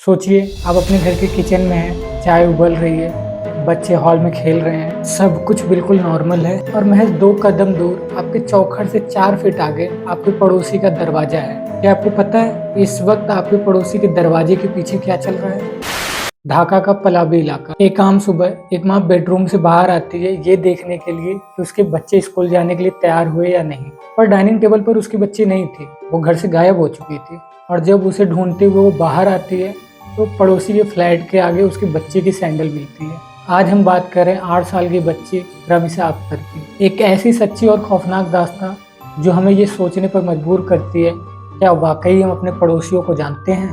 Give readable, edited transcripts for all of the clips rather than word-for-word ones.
सोचिए आप अपने घर के किचन में हैं, चाय उबल रही है, बच्चे हॉल में खेल रहे हैं, सब कुछ बिल्कुल नॉर्मल है और महज 2 कदम दूर आपके चौखट से 4 फीट आगे आपके पड़ोसी का दरवाजा है। क्या आपको पता है इस वक्त आपके पड़ोसी के दरवाजे के पीछे क्या चल रहा है? ढाका का पलाबी इलाका। एक आम सुबह एक माँ बेडरूम से बाहर आती है ये देखने के लिए कि उसके बच्चे स्कूल जाने के लिए तैयार हुए या नहीं, पर डाइनिंग टेबल पर उसकी बच्ची नहीं थी, वो घर से गायब हो चुकी थी। और जब उसे ढूंढते हुए वो बाहर आती है तो पड़ोसी के फ्लैट के आगे उसके बच्चे की सैंडल मिलती है। आज हम बात करें 8 साल की बच्ची रमीसा अख्तर की, एक ऐसी सच्ची और खौफनाक दास्तां जो हमें ये सोचने पर मजबूर करती है, क्या वाकई हम अपने पड़ोसियों को जानते हैं?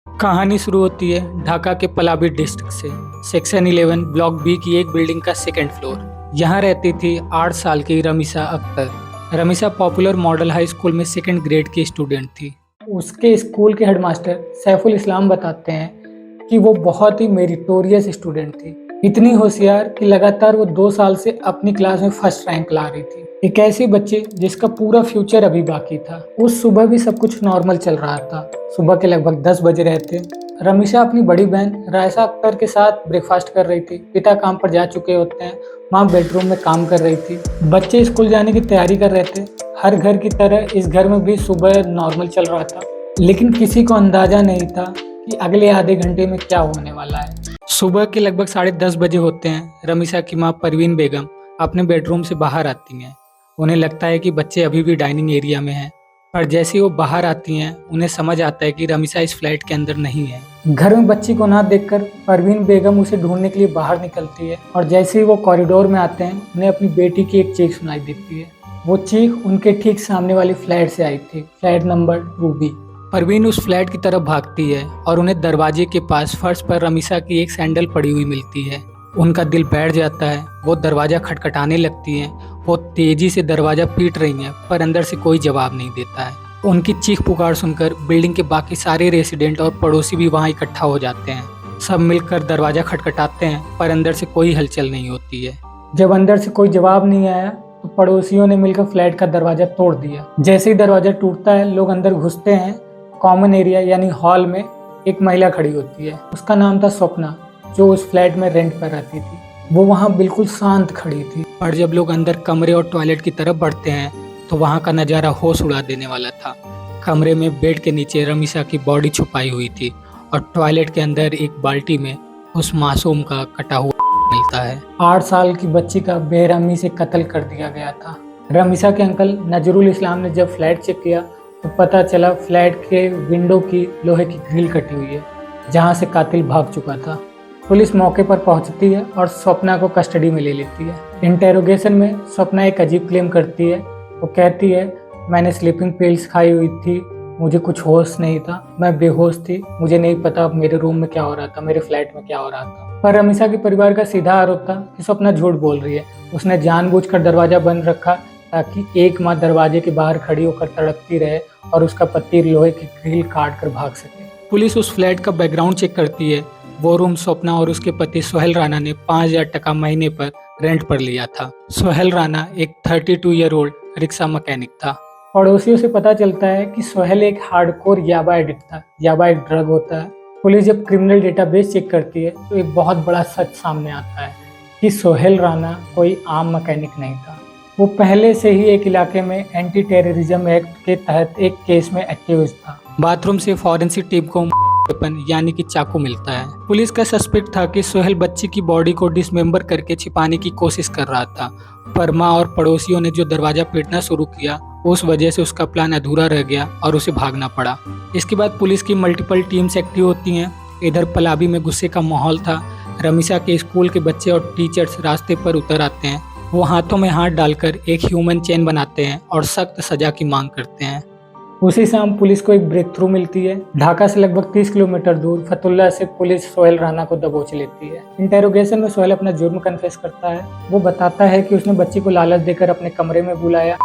कहानी शुरू होती है ढाका के पलाबी डिस्ट्रिक्ट से, सेक्शन 11 ब्लॉक बी की एक बिल्डिंग का 2nd फ्लोर। यहाँ रहती थी 8 साल की Ramisa Akhtar. Ramisa popular model high school में 2nd ग्रेड की स्टूडेंट थी। उसके स्कूल के हेडमास्टर सैफुल इस्लाम बताते हैं कि वो बहुत ही मेरिटोरियस स्टूडेंट थी, इतनी होशियार कि लगातार वो 2 साल से अपनी क्लास में फर्स्ट रैंक ला रही थी। एक ऐसी बच्ची जिसका पूरा फ्यूचर अभी बाकी था। उस सुबह भी सब कुछ नॉर्मल चल रहा था। सुबह के लगभग 10 बजे रहते रमीसा अपनी बड़ी बहन रायसा अख्तर के साथ ब्रेकफास्ट कर रही थी। पिता काम पर जा चुके होते हैं, माँ बेडरूम में काम कर रही थी, बच्चे स्कूल जाने की तैयारी कर रहे थे। हर घर की तरह इस घर में भी सुबह नॉर्मल चल रहा था, लेकिन किसी को अंदाजा नहीं था कि अगले आधे घंटे में क्या होने वाला है। सुबह के लगभग 10:30 बजे होते हैं। रमीसा की माँ परवीन बेगम अपने बेडरूम से बाहर आती हैं। उन्हें लगता है कि बच्चे अभी भी डाइनिंग एरिया में हैं, पर जैसे ही वो बाहर आती हैं उन्हें समझ आता है कि रमीसा इस फ्लैट के अंदर नहीं है। घर में बच्ची को ना देखकर परवीन बेगम उसे ढूंढने के लिए बाहर निकलती है और जैसे ही वो कॉरिडोर में आते हैं उन्हें अपनी बेटी की एक चीख सुनाई देती है। वो चीख उनके ठीक सामने वाली फ्लैट से आई थी, फ्लैट नंबर 2B। परवीन उस फ्लैट की तरफ भागती है और उन्हें दरवाजे के पास फर्श पर रमीसा की एक सैंडल पड़ी हुई मिलती है। उनका दिल बैठ जाता है। वो दरवाजा खटखटाने लगती हैं। वो तेजी से दरवाजा पीट रही हैं, पर अंदर से कोई जवाब नहीं देता है। उनकी चीख पुकार सुनकर बिल्डिंग के बाकी सारे रेसिडेंट और पड़ोसी भी वहां इकट्ठा हो जाते हैं। सब मिलकर दरवाजा खटखटाते हैं, पर अंदर से कोई हलचल नहीं होती है। जब अंदर से कोई जवाब नहीं आया तो पड़ोसियों ने मिलकर फ्लैट का दरवाजा तोड़ दिया। जैसे ही दरवाजा टूटता है, लोग अंदर घुसते हैं। कॉमन एरिया यानी हॉल में एक महिला खड़ी होती है। उसका नाम था स्वप्ना, जो उस फ्लैट में रेंट पर रहती थी। वो वहाँ बिल्कुल शांत खड़ी थी। और जब लोग अंदर कमरे और टॉयलेट की तरफ बढ़ते हैं तो वहाँ का नज़ारा होश उड़ा देने वाला था। कमरे में बेड के नीचे रमीसा की बॉडी छुपाई हुई थी और टॉयलेट के अंदर एक बाल्टी में उस मासूम का कटा हुआ मिलता है। 8 साल की बच्ची का बेरहमी से कत्ल कर दिया गया था। रमीसा के अंकल नजरुल इस्लाम ने जब फ्लैट चेक किया तो पता चला फ्लैट के विंडो की लोहे की ग्रिल कटी हुई है, जहाँ से कातिल भाग चुका था। पुलिस मौके पर पहुंचती है और स्वप्ना को कस्टडी में ले लेती है। इंटेरोगेशन में स्वप्ना एक अजीब क्लेम करती है। वो कहती है, मैंने स्लीपिंग पिल्स खाई हुई थी, मुझे कुछ होश नहीं था, मैं बेहोश थी, मुझे नहीं पता मेरे रूम में क्या हो रहा था, मेरे फ्लैट में क्या हो रहा था। पर रमीसा के परिवार का सीधा आरोप था कि स्वप्ना झूठ बोल रही है। उसने जानबूझकर दरवाजा बंद रखा ताकि एक माँ दरवाजे के बाहर खड़ी होकर तड़पती रहे और उसका पति लोहे की ग्रिल काट कर भाग सके। पुलिस उस फ्लैट का बैकग्राउंड चेक करती है। वो रूम स्वप्ना और उसके पति सोहेल राणा ने 5,000 टका महीने पर रेंट पर लिया था। सोहेल राणा एक 32 ईयर ओल्ड रिक्शा मैकेनिक था। पड़ोसियों से पता चलता है कि सोहेल एक हार्डकोर याबा एडिक्ट था। याबा एक ड्रग होता है। पुलिस जब क्रिमिनल डेटाबेस चेक करती है तो एक बहुत बड़ा सच सामने आता है कि सोहेल राणा कोई आम मैकेनिक नहीं था। वो पहले से ही एक इलाके में एंटी टेररिज्म एक्ट के तहत एक केस में एक्यूज था। बाथरूम से फॉरेंसिक टीम को वेपन यानी कि चाकू मिलता है। पुलिस का सस्पेक्ट था कि सोहेल बच्ची की बॉडी को डिसमेंबर करके छिपाने की कोशिश कर रहा था, पर माँ और पड़ोसियों ने जो दरवाजा पीटना शुरू किया उस वजह से उसका प्लान अधूरा रह गया और उसे भागना पड़ा। इसके बाद पुलिस की मल्टीपल टीम्स एक्टिव होती हैं। इधर पलाबी में गुस्से का माहौल था। रमीसा के स्कूल के बच्चे और टीचर्स रास्ते पर उतर आते हैं। वो हाथों में हाथ डालकर एक ह्यूमन चेन बनाते हैं और सख्त सजा की मांग करते हैं। उसी शाम पुलिस को एक ब्रेक थ्रू मिलती है। ढाका से लगभग 30 किलोमीटर दूर फतुल्ला से पुलिस सोहेल राणा को दबोच लेती है। इंटेरोगेशन में सोहेल अपना जुर्म कन्फेस करता है। वो बताता है कि उसने बच्ची को लालच देकर अपने कमरे में बुलाया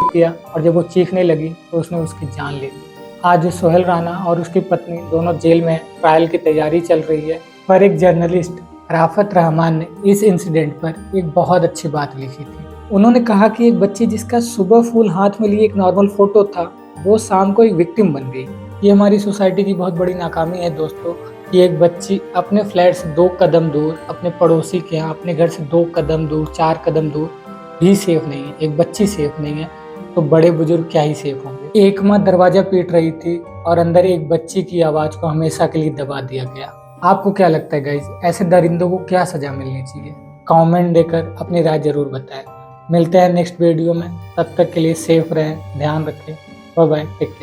किया और जब वो चीखने लगी तो उसने उसकी जान ले ली। आज सोहेल राणा और उसकी पत्नी दोनों जेल में। ट्रायल की तैयारी चल रही है, पर एक जर्नलिस्ट राफत रहमान ने इस इंसिडेंट पर एक बहुत अच्छी बात लिखी थी। उन्होंने कहा कि एक बच्ची जिसका सुबह फूल हाथ में लिए एक नॉर्मल फोटो था, वो शाम को एक विक्टिम बन गई। ये हमारी सोसाइटी की बहुत बड़ी नाकामी है दोस्तों कि एक बच्ची अपने फ्लैट से 2 कदम दूर, अपने पड़ोसी के यहाँ, अपने घर से 2 कदम दूर, 4 कदम दूर भी सेफ नहीं है। एक बच्ची सेफ नहीं है तो बड़े बुजुर्ग क्या ही सेफ होंगे। एक माँ दरवाजा पीट रही थी और अंदर एक बच्ची की आवाज को हमेशा के लिए दबा दिया गया। आपको क्या लगता है गाइज, ऐसे दरिंदों को क्या सजा मिलनी चाहिए? कमेंट देकर अपनी राय जरूर बताएं। मिलते हैं नेक्स्ट वीडियो में, तब तक के लिए सेफ रहें, ध्यान रखें। Bye bye, take care.